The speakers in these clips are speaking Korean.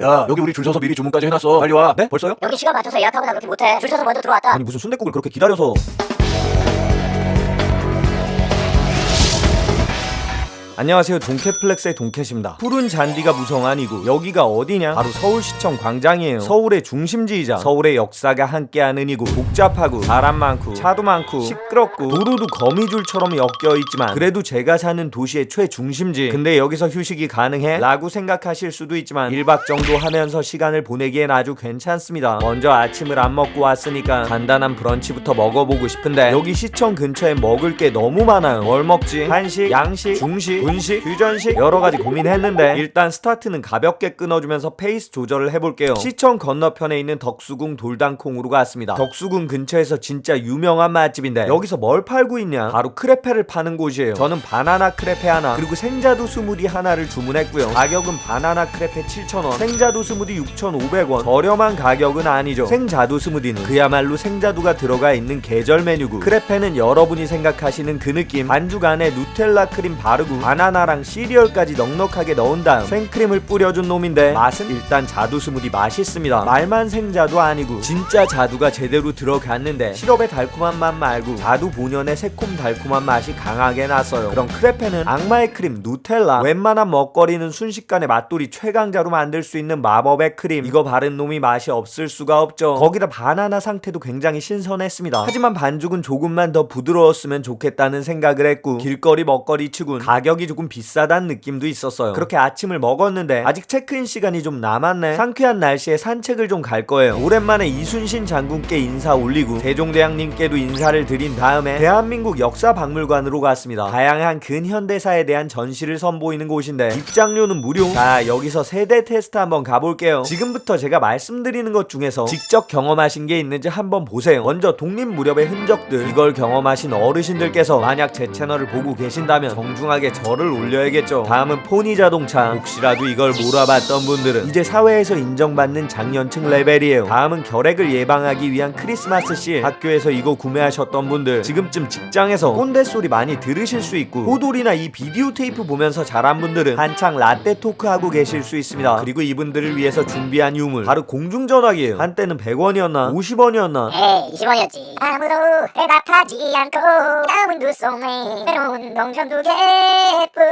야, 여기 우리 줄 서서 미리 주문까지 해놨어. 빨리 와. 네? 벌써요? 여기 시간 맞춰서 예약하거나 그렇게 못해. 줄 서서 먼저 들어왔다. 아니 무슨 순댓국을 그렇게 기다려서. 안녕하세요, 동캐플렉스의 동캐십니다. 푸른 잔디가 무성 아니고 여기가 어디냐? 바로 서울시청 광장이에요. 서울의 중심지이자 서울의 역사가 함께하는 이곳. 복잡하고 사람 많고 차도 많고 시끄럽고 도로도 거미줄처럼 엮여있지만 그래도 제가 사는 도시의 최중심지. 근데 여기서 휴식이 가능해? 라고 생각하실 수도 있지만 1박 정도 하면서 시간을 보내기엔 아주 괜찮습니다. 먼저 아침을 안 먹고 왔으니까 간단한 브런치부터 먹어보고 싶은데 여기 시청 근처에 먹을 게 너무 많아요. 뭘 먹지? 한식, 양식, 중식, 분식, 퓨전식 여러가지 고민했는데 일단 스타트는 가볍게 끊어주면서 페이스 조절을 해볼게요. 시청 건너편에 있는 덕수궁 돌당콩으로 갔습니다. 덕수궁 근처에서 진짜 유명한 맛집인데 여기서 뭘 팔고 있냐? 바로 크레페를 파는 곳이에요. 저는 바나나 크레페 하나 그리고 생자두 스무디 하나를 주문했고요. 가격은 바나나 크레페 7,000원, 생자두 스무디 6,500원. 저렴한 가격은 아니죠. 생자두 스무디는 그야말로 생자두가 들어가 있는 계절 메뉴고, 크레페는 여러분이 생각하시는 그 느낌. 반죽 안에 누텔라 크림 바르고 바나나랑 시리얼까지 넉넉하게 넣은 다음 생크림을 뿌려준 놈인데 맛은 일단 자두 스무디 맛있습니다. 말만 생자두 아니고 진짜 자두가 제대로 들어갔는데 시럽의 달콤한 맛 말고 자두 본연의 새콤 달콤한 맛이 강하게 났어요. 그럼 크레페는 악마의 크림 누텔라, 웬만한 먹거리는 순식간에 맛돌이 최강자로 만들 수 있는 마법의 크림, 이거 바른 놈이 맛이 없을 수가 없죠. 거기다 바나나 상태도 굉장히 신선했습니다. 하지만 반죽은 조금만 더 부드러웠으면 좋겠다는 생각을 했고, 길거리 먹거리 치곤 가격이 조금 비싸단 느낌도 있었어요. 그렇게 아침을 먹었는데 아직 체크인 시간이 좀 남았네. 상쾌한 날씨에 산책을 좀 갈 거예요. 오랜만에 이순신 장군께 인사 올리고 세종대왕님께도 인사를 드린 다음에 대한민국 역사박물관으로 갔습니다. 다양한 근현대사에 대한 전시를 선보이는 곳인데 입장료는 무료. 자, 여기서 세대 테스트 한번 가볼게요. 지금부터 제가 말씀드리는 것 중에서 직접 경험하신 게 있는지 한번 보세요. 먼저 독립 무렵의 흔적들, 이걸 경험하신 어르신들께서 만약 제 채널을 보고 계신다면 정중하게 절을 올려야겠죠. 다음은 포니 자동차, 혹시라도 이걸 몰아봤던 분들은 이제 사회에서 인정받는 장년층 레벨이에요. 다음은 결핵을 예방하기 위한 크리스마스 실, 학교에서 이거 구매하셨던 분들 지금쯤 직장에서 꼰대 소리 많이 들으실 수 있고, 호돌이나 이 비디오 테이프 보면서 자란 분들은 한창 라떼 토크 하고 계실 수 있습니다. 그리고 이분들을 위해서 준비한 유물, 바로 공중전화기예요. 한때는 100원이었나 50원이었나 에이 20원이었지. 아무도 대답하지 않고 까운 두 송이 새로운 동전 두 개뿐.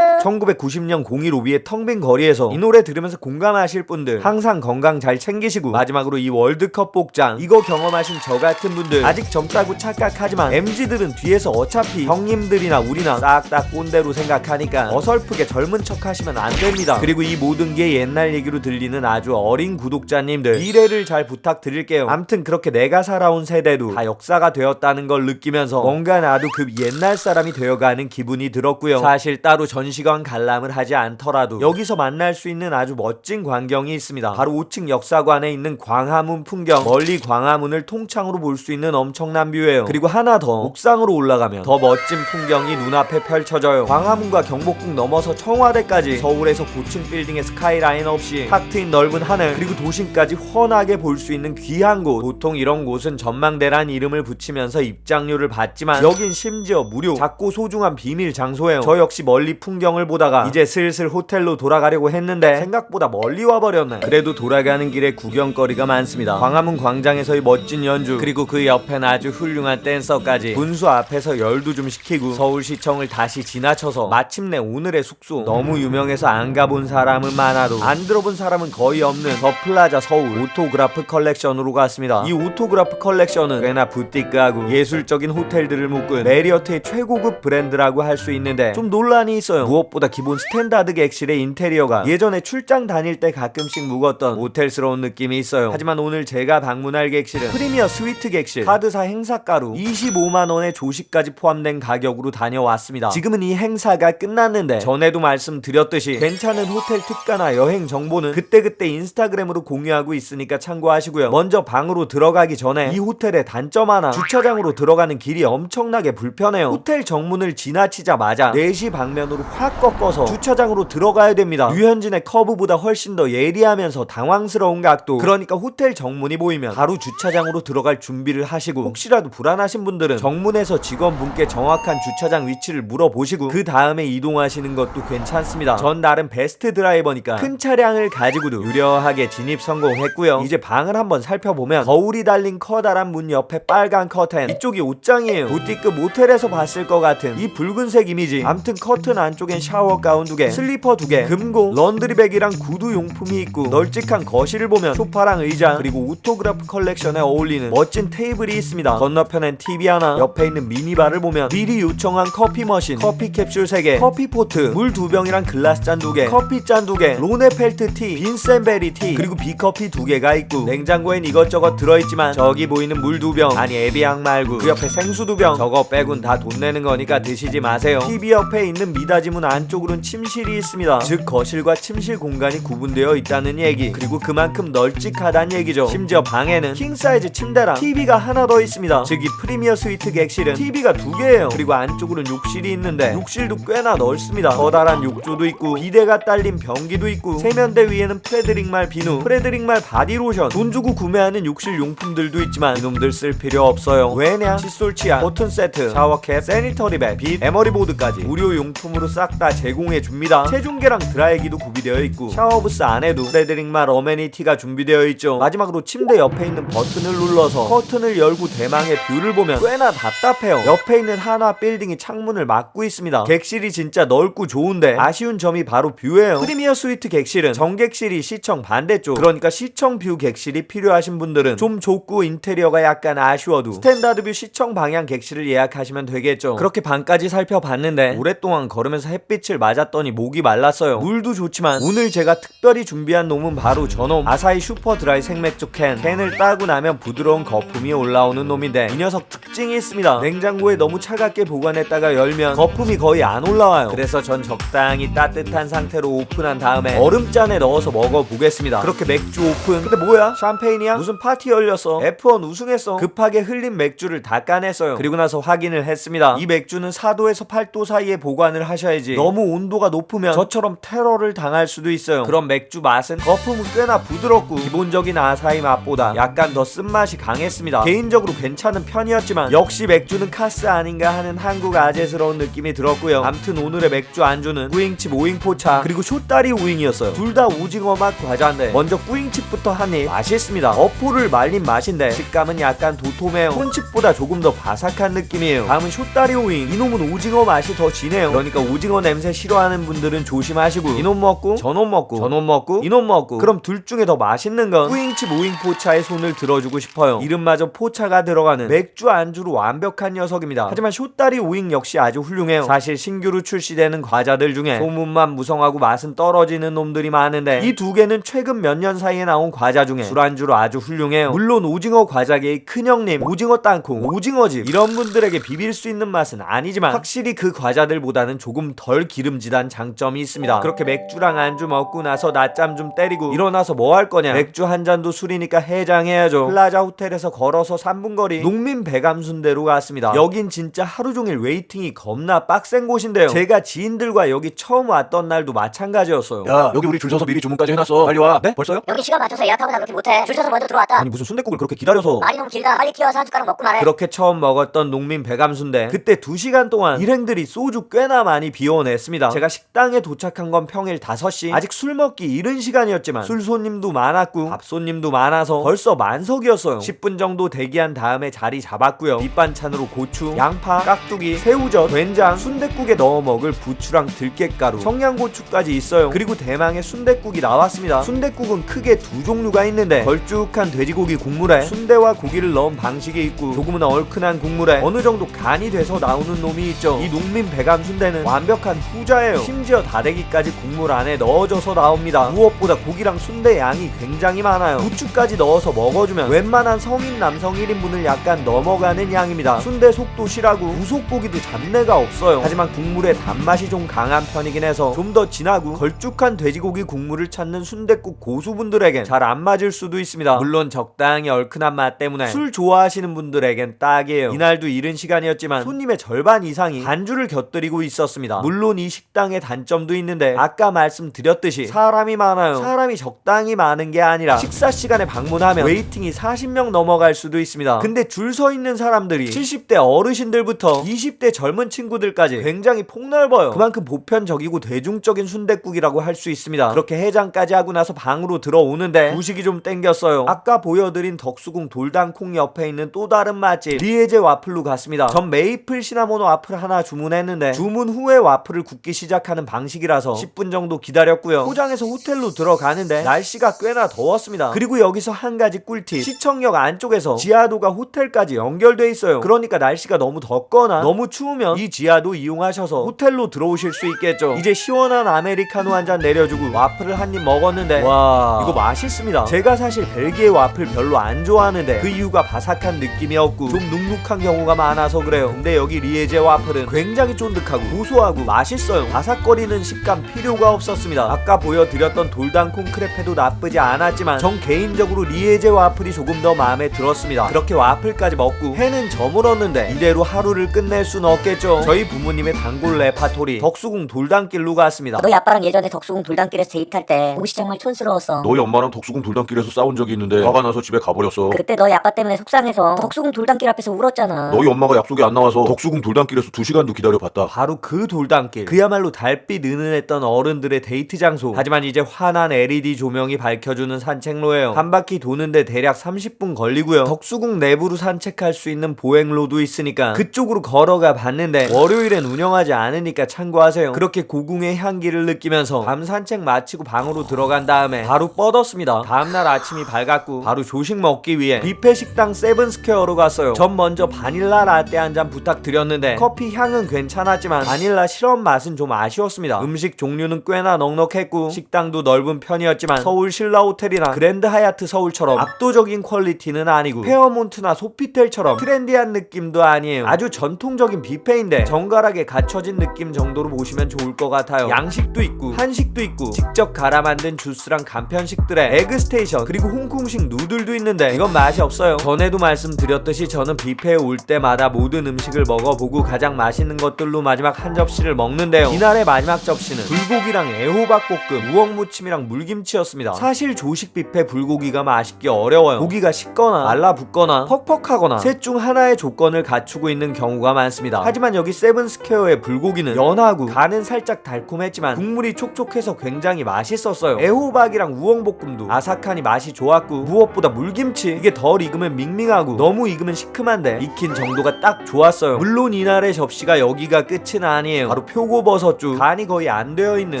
1990년 015 텅 빈 거리에서 이 노래 들으면서 공감하실 분들, 항상 건강 잘 챙기시고, 마지막으로 이 월드컵 복장, 이거 경험하신 저 같은 분들, 아직 젊다고 착각하지만 MZ들은 뒤에서 어차피 형님들이나 우리나 싹 다 꼰대로 생각하니까 어설프게 젊은 척 하시면 안 됩니다. 그리고 이 모든 게 옛날 얘기로 들리는 아주 어린 구독자님들, 이해를 잘 부탁드릴게요. 암튼 그렇게 내가 살아온 세대도 다 역사가 되었다는 걸 느끼면서 뭔가 나도 그 옛날 사람이 되어가는 기분이 들었고요. 사실 따로 전시관 관람을 하지 않더라도 여기서 만날 수 있는 아주 멋진 광경이 있습니다. 바로 5층 역사관에 있는 광화문 풍경, 멀리 광화문을 통창으로 볼 수 있는 엄청난 뷰예요. 그리고 하나 더, 옥상으로 올라가면 더 멋진 풍경이 눈앞에 펼쳐져요. 광화문과 경복궁 넘어서 청와대까지 서울에서 고층 빌딩의 스카이라인 없이 탁 트인 넓은 하늘, 그리고 도심까지 훤하게 볼 수 있는 귀한 곳. 보통 이런 곳은 전망대란 이름을 붙이면서 입장료를 받지만 여긴 심지어 무료, 작고 소중한 비밀 장소예요. 저 역시 멀리 풍경을 보다가 이제 슬슬 호텔로 돌아가려고 했는데 생각보다 멀리 와버렸네. 그래도 돌아가는 길에 구경거리가 많습니다. 광화문 광장에서의 멋진 연주, 그리고 그 옆엔 아주 훌륭한 댄서까지. 분수 앞에서 열도 좀 식히고 서울시청을 다시 지나쳐서 마침내 오늘의 숙소, 너무 유명해서 안 가본 사람은 많아도 안 들어본 사람은 거의 없는 더 플라자 서울 오토그라프 컬렉션으로 갔습니다. 이 오토그라프 컬렉션은 꽤나 부티크하고 예술적인 호텔들을 묶은 메리어트의 최고급 브랜드라고 할 수 있는데 좀 논란이 있어요. 무엇보다 기본 스탠다드 객실의 인테리어가 예전에 출장 다닐 때 가끔씩 묵었던 호텔스러운 느낌이 있어요. 하지만 오늘 제가 방문할 객실은 프리미어 스위트 객실, 카드사 행사가로 25만원의 조식까지 포함된 가격으로 다녀왔습니다. 지금은 이 행사가 끝났는데 전에도 말씀드렸듯이 괜찮은 호텔 특가나 여행 정보는 그때그때 인스타그램으로 공유하고 있으니까 참고하시고요. 먼저 방으로 들어가기 전에 이 호텔의 단점 하나, 주차장으로 들어가는 길이 엄청나게 불편해요. 호텔 정문을 지나치자마자 4시 방면으로 확 꺾어서 주차장으로 들어가야 됩니다. 류현진의 커브보다 훨씬 더 예리하면서 당황스러운 각도. 그러니까 호텔 정문이 보이면 바로 주차장으로 들어갈 준비를 하시고, 혹시라도 불안하신 분들은 정문에서 직원분께 정확한 주차장 위치를 물어보시고 그 다음에 이동하시는 것도 괜찮습니다. 전 나름 베스트 드라이버니까 큰 차량을 가지고도 유려하게 진입 성공했고요. 이제 방을 한번 살펴보면 거울이 달린 커다란 문 옆에 빨간 커튼, 이쪽이 옷장이에요. 부티급 모텔에서 봤을 것 같은 이 붉은색 이미지. 암튼 커튼 안쪽엔 샤워 가운 2개, 슬리퍼 2개, 금고, 런드리백이랑 구두 용품이 있고, 널찍한 거실을 보면 소파랑 의자, 그리고 오토그래프 컬렉션에 어울리는 멋진 테이블이 있습니다. 건너편엔 TV 하나, 옆에 있는 미니바를 보면 미리 요청한 커피 머신, 커피 캡슐 3개, 커피 포트, 물 2병이랑 글라스 잔 2개, 커피 잔 2개, 로네펠트 티, 빈센베리 티, 그리고 비커피 2개가 있고, 냉장고엔 이것저것 들어있지만 저기 보이는 물 2병, 아니 에비앙 말고 그 옆에 생수 2병, 저거 빼곤 다 돈 내는 거니까 드시지 마세요. TV 옆에 있는 미닫이 문 안쪽으로는 침실이 있습니다. 즉 거실과 침실 공간이 구분되어 있다는 얘기, 그리고 그만큼 널찍하다는 얘기죠. 심지어 방에는 킹사이즈 침대랑 TV가 하나 더 있습니다. 즉 이 프리미어 스위트 객실은 TV가 2개예요. 그리고 안쪽으로는 욕실이 있는데 욕실도 꽤나 넓습니다. 커다란 욕조도 있고, 비데가 딸린 변기도 있고, 세면대 위에는 프레드릭말 비누, 프레드릭말 바디로션, 돈 주고 구매하는 욕실 용품들도 있지만 이놈들 쓸 필요 없어요. 왜냐? 칫솔 치약, 버튼 세트, 샤워캡, 세니터리백, 빗, 에머리보드까지 무료 용품으로 싹 다 제공해줍니다. 체중계랑 드라이기도 구비되어 있고, 샤워부스 안에도 프레드릭말 어메니티가 준비되어 있죠. 마지막으로 침대 옆에 있는 버튼을 눌러서 커튼을 열고 대망의 뷰를 보면 꽤나 답답해요. 옆에 있는 한화 빌딩이 창문을 막고 있습니다. 객실이 진짜 넓고 좋은데 아쉬운 점이 바로 뷰예요. 프리미어 스위트 객실은 정객실이 시청 반대쪽, 그러니까 시청 뷰 객실이 필요하신 분들은 좀 좁고 인테리어가 약간 아쉬워도 스탠다드 뷰 시청 방향 객실을 예약하시면 되겠죠. 그렇게 방까지 살펴봤는데 오랫동안 걸으면서 햇빛을 맞았더니 목이 말랐어요. 물도 좋지만 오늘 제가 특별히 준비한 놈은 바로 저놈 아사히 슈퍼 드라이 생맥주 캔을 따고 나면 부드러운 거품이 올라오는 놈인데, 이 녀석 특징이 있습니다. 냉장고에 너무 차갑게 보관했다가 열면 거품이 거의 안 올라와요. 그래서 전 적당히 따뜻한 상태로 오픈한 다음에 얼음잔에 넣어서 먹어보겠습니다. 그렇게 맥주 오픈. 근데 뭐야? 샴페인이야? 무슨 파티 열렸어? F1 우승했어? 급하게 흘린 맥주를 다 까냈어요. 그리고 나서 확인을 했습니다. 이 맥주는 4도에서 8도 사이에 보관을 하셔야지 너무 온도가 높으면 저처럼 테러를 당할 수도 있어요. 그럼 맥주 맛은 거품은 꽤나 부드럽고 기본적인 아사히 맛보다 약간 더 쓴맛이 강했습니다. 개인적으로 괜찮은 편이었지만 역시 맥주는 카스 아닌가 하는 한국 아재스러운 느낌이 들었고요. 암튼 오늘의 맥주 안주는 꾸잉칩 오잉 포차 그리고 쇼다리 오잉이었어요. 둘 다 오징어 맛 과자인데 먼저 꾸잉칩부터 한입. 맛있습니다. 어포를 말린 맛인데 식감은 약간 도톰해요. 콘칩보다 조금 더 바삭한 느낌이에요. 다음은 쇼다리 오잉. 이놈은 오징어 맛이 더 진해요. 그러니까 오징어 냄새 싫어하는 분들은 조심하시고, 이놈 먹고 저놈 먹고 저놈 먹고 이놈 먹고, 그럼 둘 중에 더 맛있는 건 꾸잉칩 오잉 포차에 손을 들어주고 싶어요. 이름마저 포차가 들어가는 맥주 안주로 완벽한 녀석입니다. 하지만 쇼다리 오잉 역시 아주 훌륭해요. 사실 신규로 출시되는 과자들 중에 소문만 무성하고 맛은 떨어지는 놈들이 많은데 이 두 개는 최근 몇 년 사이에 나온 과자 중에 술안주로 아주 훌륭해요. 물론 오징어 과자계의 큰형님, 오징어 땅콩, 오징어집 이런 분들에게 비빌 수 있는 맛은 아니지만 확실히 그 과자들보다는 조금 덜 기름지단 장점이 있습니다. 그렇게 맥주랑 안주 먹고 나서 낮잠 좀 때리고 일어나서 뭐 할 거냐? 맥주 한 잔도 술이니까 해장해야죠. 플라자 호텔에서 걸어서 3분 거리 농민 배감순대로 갔습니다. 여긴 진짜 하루 종일 웨이팅이 겁나 빡센 곳인데요. 제가 지인들과 여기 처음 왔던 날도 마찬가지였어요. 야, 여기 우리 줄 서서 미리 주문까지 해놨어. 빨리 와. 네? 벌써요? 여기 시간 맞춰서 예약하고나 그렇게 못해. 줄 서서 먼저 들어왔다. 아니 무슨 순댓국을 그렇게 기다려서. 말이 너무 길다. 빨리 튀어서 한 숟가락 먹고 말해. 그렇게 처음 먹었던 농민 배감순대, 그때 2시간 동안 일행들이 소주 꽤나 많이 비워냈습니다. 제가 식당에 도착한 건 평일 5시, 아직 술 먹기 이른 시간이었지만 술 손님도 많았고 밥 손님도 많아서 벌써 만석이었어요. 10분 정도 대기한 다음에 자리 잡았고요. 밑반찬으로 고추, 양파, 깍두기, 새우젓, 된장, 순댓국에 넣어 먹을 부추랑 들깨가루, 청양고추까지 있어요. 그리고 대망의 순댓국이 나왔습니다. 순댓국은 크게 2종류가 있는데 걸쭉한 돼지고기 국물에 순대와 고기를 넣은 방식이 있고, 조금은 얼큰한 국물에 어느 정도 간이 돼서 나오는 놈이 있죠. 이 농민 배감 순대는 완벽한 후자예요. 심지어 다대기까지 국물 안에 넣어져서 나옵니다. 무엇보다 고기랑 순대 양이 굉장히 많아요. 부추까지 넣어서 먹어주면 웬만한 성인 남성 1인분을 약간 넘어가는 양입니다. 순대 속도 실하고 무속고기도 잡내가 없어요. 하지만 국물의 단맛이 좀 강한 편이긴 해서 좀 더 진하고 걸쭉한 돼지고기 국물을 찾는 순댓국 고수분들에겐 잘 안 맞을 수도 있습니다. 물론 적당히 얼큰한 맛 때문에 술 좋아하시는 분들에겐 딱이에요. 이날도 이른 시간이었지만 손님의 절반 이상이 반주를 곁들이고 있었어요. 있었습니다. 물론 이 식당의 단점도 있는데 아까 말씀드렸듯이 사람이 많아요. 사람이 적당히 많은 게 아니라 식사 시간에 방문하면 웨이팅이 40명 넘어갈 수도 있습니다. 근데 줄 서 있는 사람들이 70대 어르신들부터 20대 젊은 친구들까지 굉장히 폭넓어요. 그만큼 보편적이고 대중적인 순댓국이라고 할 수 있습니다. 그렇게 해장까지 하고 나서 방으로 들어오는데 후식이 좀 땡겼어요. 아까 보여드린 덕수궁 돌단콩 옆에 있는 또 다른 맛집 리에제 와플로 갔습니다. 전 메이플 시나몬 와플 하나 주문했는데 주문 후에 와플을 굽기 시작하는 방식이라서 10분 정도 기다렸고요. 포장해서 호텔로 들어가는데 날씨가 꽤나 더웠습니다. 그리고 여기서 한 가지 꿀팁, 시청역 안쪽에서 지하도가 호텔까지 연결돼 있어요. 그러니까 날씨가 너무 덥거나 너무 추우면 이 지하도 이용하셔서 호텔로 들어오실 수 있겠죠. 이제 시원한 아메리카노 한 잔 내려주고 와플을 한 입 먹었는데 와, 이거 맛있습니다. 제가 사실 벨기에 와플 별로 안 좋아하는데 그 이유가 바삭한 느낌이 없고 좀 눅눅한 경우가 많아서 그래요. 근데 여기 리에제 와플은 굉장히 쫀득하고 고소하고 맛있어요. 바삭거리는 식감 필요가 없었습니다. 아까 보여드렸던 돌단콩 크레페도 나쁘지 않았지만 전 개인적으로 리에제 와플이 조금 더 마음에 들었습니다. 그렇게 와플까지 먹고 해는 저물었는데 이대로 하루를 끝낼 수는 없겠죠. 저희 부모님의 단골 레파토리 덕수궁 돌담길로 갔습니다. 너희 아빠랑 예전에 덕수궁 돌담길에서 데이트할 때 옷이 정말 촌스러웠어. 너희 엄마랑 덕수궁 돌담길에서 싸운 적이 있는데 화가 나서 집에 가버렸어. 그때 너희 아빠 때문에 속상해서 덕수궁 돌담길 앞에서 울었잖아. 너희 엄마가 약속이 안 나와서 덕수궁 돌담길에서 2시간도 기다려봤다. 바로 그 돌담길, 그야말로 달빛 은은했던 어른들의 데이트 장소. 하지만 이제 환한 LED 조명이 밝혀주는 산책로예요. 한 바퀴 도는데 대략 30분 걸리고요. 덕수궁 내부로 산책할 수 있는 보행로도 있으니까 그쪽으로 걸어가 봤는데 월요일엔 운영하지 않으니까 참고하세요. 그렇게 고궁의 향기를 느끼면서 밤 산책 마치고 방으로 들어간 다음에 바로 뻗었습니다. 다음날 아침이 밝았고 바로 조식 먹기 위해 뷔페 식당 세븐스퀘어로 갔어요. 전 먼저 바닐라 라떼 한 잔 부탁드렸는데 커피 향은 괜찮았지만 바닐라 시럽 맛은 좀 아쉬웠습니다. 음식 종류는 꽤나 넉넉했고 식당도 넓은 편이었지만 서울 신라호텔이나 그랜드 하얏트 서울처럼 압도적인 퀄리티는 아니고 페어몬트나 소피텔처럼 트렌디한 느낌도 아니에요. 아주 전통적인 뷔페인데 정갈하게 갖춰진 느낌 정도로 보시면 좋을 것 같아요. 양식도 있고 한식도 있고 직접 갈아 만든 주스랑 간편식들의 에그스테이션 그리고 홍콩식 누들도 있는데 이건 맛이 없어요. 전에도 말씀드렸듯이 저는 뷔페에 올 때마다 모든 음식을 먹어보고 가장 맛있는 것들로 마지막 한 접시를 먹는데요. 이날의 마지막 접시는 불고기랑 애호박볶음, 우엉무침이랑 물김치였습니다. 사실 조식 뷔페 불고기가 맛있기 어려워요. 고기가 식거나 말라붙거나 퍽퍽하거나 셋 중 하나의 조건을 갖추고 있는 경우가 많습니다. 하지만 여기 세븐스퀘어의 불고기는 연하고 간은 살짝 달콤했지만 국물이 촉촉해서 굉장히 맛있었어요. 애호박이랑 우엉볶음도 아삭하니 맛이 좋았고 무엇보다 물김치, 이게 덜 익으면 밍밍하고 너무 익으면 시큼한데 익힌 정도가 딱 좋았어요. 물론 이날의 접시가 여기가 끝은 아니에요. 바로 표고버섯죽, 간이 거의 안 되어있는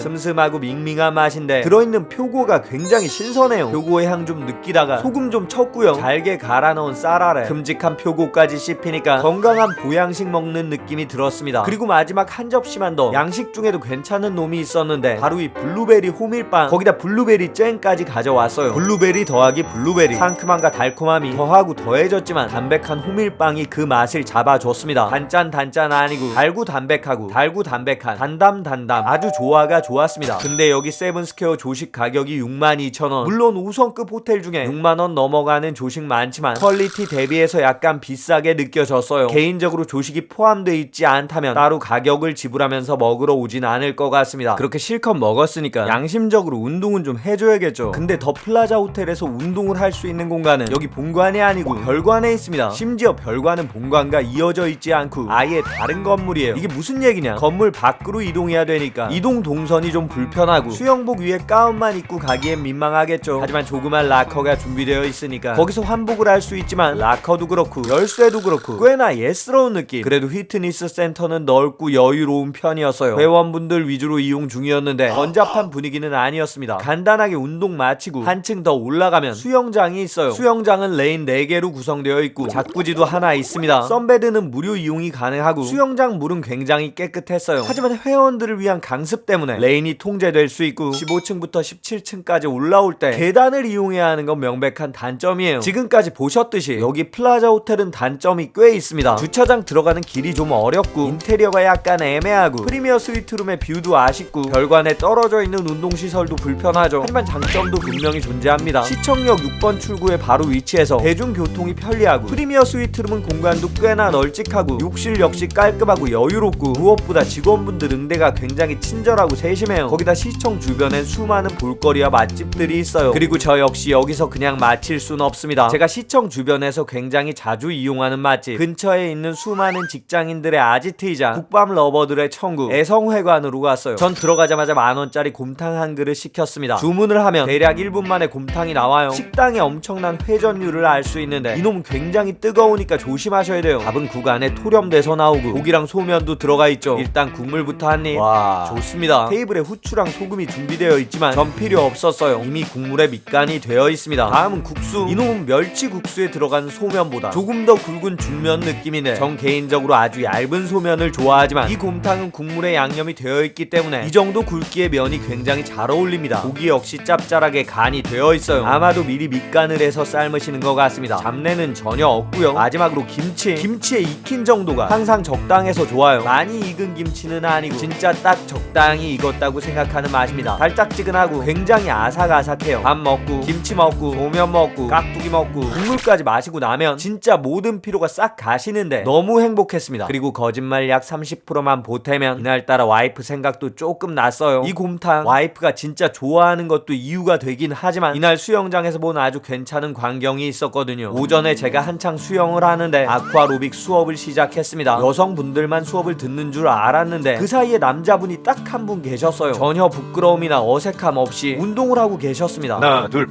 슴슴하고 밍밍한 맛인데 들어있는 표고가 굉장히 신선해요. 표고의 향 좀 느끼다가 소금 좀 쳤고요. 잘게 갈아 넣은 쌀 아래 큼직한 표고까지 씹히니까 건강한 보양식 먹는 느낌이 들었습니다. 그리고 마지막 한 접시만 더, 양식 중에도 괜찮은 놈이 있었는데 바로 이 블루베리 호밀빵, 거기다 블루베리 잼까지 가져왔어요. 블루베리 더하기 블루베리, 상큼함과 달콤함이 더하고 더해졌지만 담백한 호밀빵이 그 맛을 잡아줬습니다. 단짠 아니고 달고 담백하고 달고 담백한 단담 아주 조화가 좋았습니다. 근데 여기 세븐스퀘어 조식 가격이 62,000원. 물론 5성급 호텔 중에 6만원 넘어가는 조식 많지만 퀄리티 대비해서 약간 비싸게 느껴졌어요. 개인적으로 조식이 포함되어 있지 않다면 따로 가격을 지불하면서 먹으러 오진 않을 것 같습니다. 그렇게 실컷 먹었으니까 양심적으로 운동은 좀 해줘야겠죠. 근데 더 플라자 호텔에서 운동을 할 수 있는 공간은 여기 본관이 아니고 별관에 있습니다. 심지어 별관은 본관과 이어져 있지 않고 아예 다른 건물이에요. 이게 무슨 얘기냐, 건물 밖으로 이동해야 되니까 이동 동선이 좀 불편하고 수영복 위에 가운만 입고 가기엔 민망하겠죠. 하지만 조그만 락커가 준비되어 있으니까 거기서 환복을 할 수 있지만 락커도 그렇고 열쇠도 그렇고 꽤나 예스러운 느낌. 그래도 휘트니스 센터는 넓고 여유로운 편이었어요. 회원분들 위주로 이용 중이었는데 번잡한 분위기는 아니었습니다. 간단하게 운동 마치고 한층 더 올라가면 수영장이 있어요. 수영장은 레인 4개로 구성되어 있고 자쿠지도 하나 있습니다. 썬베드는 무료 이용이 가능하고 수영장 물은 굉장히 깨끗했어요. 하지만 회원들을 위한 강습 때문에 레인이 통제될 수 있고 15층부터 17층까지 올라올 때 계단을 이용해야 하는 건 명백한 단점이에요. 지금까지 보셨듯이 여기 플라자 호텔은 단점이 꽤 있습니다. 주차장 들어가는 길이 좀 어렵고 인테리어가 약간 애매하고 프리미어 스위트룸의 뷰도 아쉽고 별관에 떨어져 있는 운동시설도 불편하죠. 하지만 장점도 분명히 존재합니다. 시청역 6번 출구에 바로 위치해서 대중교통이 편리하고 프리미어 스위트룸은 공간도 꽤나 널찍하고 욕실 역시 깔끔하고 여유롭고 무엇보다 직원분들 응대가 굉장히 친절하고 세심해요. 거기다 시청 주변엔 수많은 볼거리와 맛집들이 있어요. 그리고 저 역시 여기서 그냥 마칠 순 없습니다. 제가 시청 주변에서 굉장히 자주 이용하는 맛집, 근처에 있는 수많은 직장인들의 아지트이자 국밥 러버들의 천국 애성회관으로 갔어요. 전 들어가자마자 10,000원짜리 곰탕 한 그릇 시켰습니다. 주문을 하면 대략 1분 만에 곰탕이 나와요. 식당의 엄청난 회전율을 알 수 있는데 이놈은 굉장히 뜨거우니까 조심하셔야 돼요. 밥은 국 안에 토렴돼서 나오고 고기랑 소면도 들어가 있죠. 일단 국물부터 한입. 와, 좋습니다. 테이블에 후추랑 소금이 준비되어 있지만 전 필요 없었어요. 이미 국물에 밑간이 되어 있습니다. 다음은 국수. 이놈은 멸치 국수에 들어간 소면보다 조금 더 굵은 중면 느낌이네. 전 개인적으로 아주 얇은 소면을 좋아하지만 이 곰탕은 국물에 양념이 되어 있기 때문에 이 정도 굵기의 면이 굉장히 잘 어울립니다. 고기 역시 짭짤하게 간이 되어 있어요. 아마도 미리 밑간을 해서 삶으시는 것 같습니다. 잡내는 전혀 없고요. 마지막으로 김치에 익힌 정도가 항상 적당해서 좋아요. 많이 익은 김치는 아니고 진짜 딱 적당히 익었다고 생각하는 맛입니다. 달짝지근하고 굉장히 아삭아삭해요. 밥 먹고 김치 먹고 소면 먹고 깍두기 먹고 국물까지 마시고 나면 진짜 모든 피로가 싹 가시는데 너무 행복했습니다. 그리고 거짓말 약 30%만 보태면 이날따라 와이프 생각도 조금 났어요. 이 곰탕 와이프가 진짜 좋아하는 것도 이유가 되긴 하지만 이날 수영장에서 본 아주 괜찮은 광경이 있었거든요. 오전에 제가 한창 수영을 하는데 아쿠아로빅 수업을 시작했습니다. 여성분들만 수업을 듣는 줄 알았는데 그 사이에 남자분이 딱 한 분 계셨어요. 전혀 부끄러움이나 어색함 없이 운동을 하고 계셨습니다. 하나 둘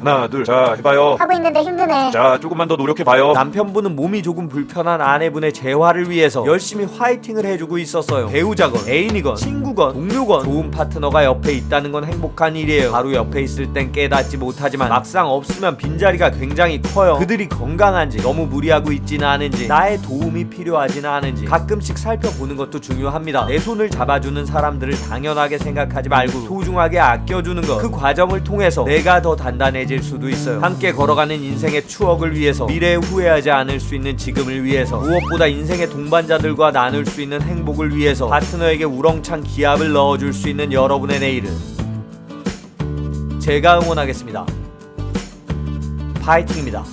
자 해봐요. 하고 있는데 힘드네. 자 조금만 더 노력해봐요. 남편분은 몸이 조금 불편한 아내분의 재활을 위해서 열심히 화이팅을 해주고 있었어요. 배우자건 애인이건 친구건 동료건 좋은 파트너가 옆에 있다는 건 행복한 일이에요. 바로 옆에 있을 땐 깨닫지 못하지만 막상 없으면 빈자리가 굉장히 커요. 그들이 건강한지 너무 무리하고 있지는 않은지 나의 도움이 필요하지는 않은지 가끔씩 살펴보는 것도 중요합니다. 내 손을 잡아주는 사람들을 당연하게 생각하지 말고 소중하게 아껴주는 것, 그 과정을 통해서 내가 더 단단해질 수도 있어요. 함께 걸어가는 인생의 추억을 위해서, 미래에 후회하지 않을 수 있는 지금을 위해서, 무엇보다 인생의 동반자들과 나눌 수 있는 행복을 위해서 파트너에게 우렁찬 기합을 넣어줄 수 있는 여러분의 내일은 제가 응원하겠습니다. 파이팅입니다.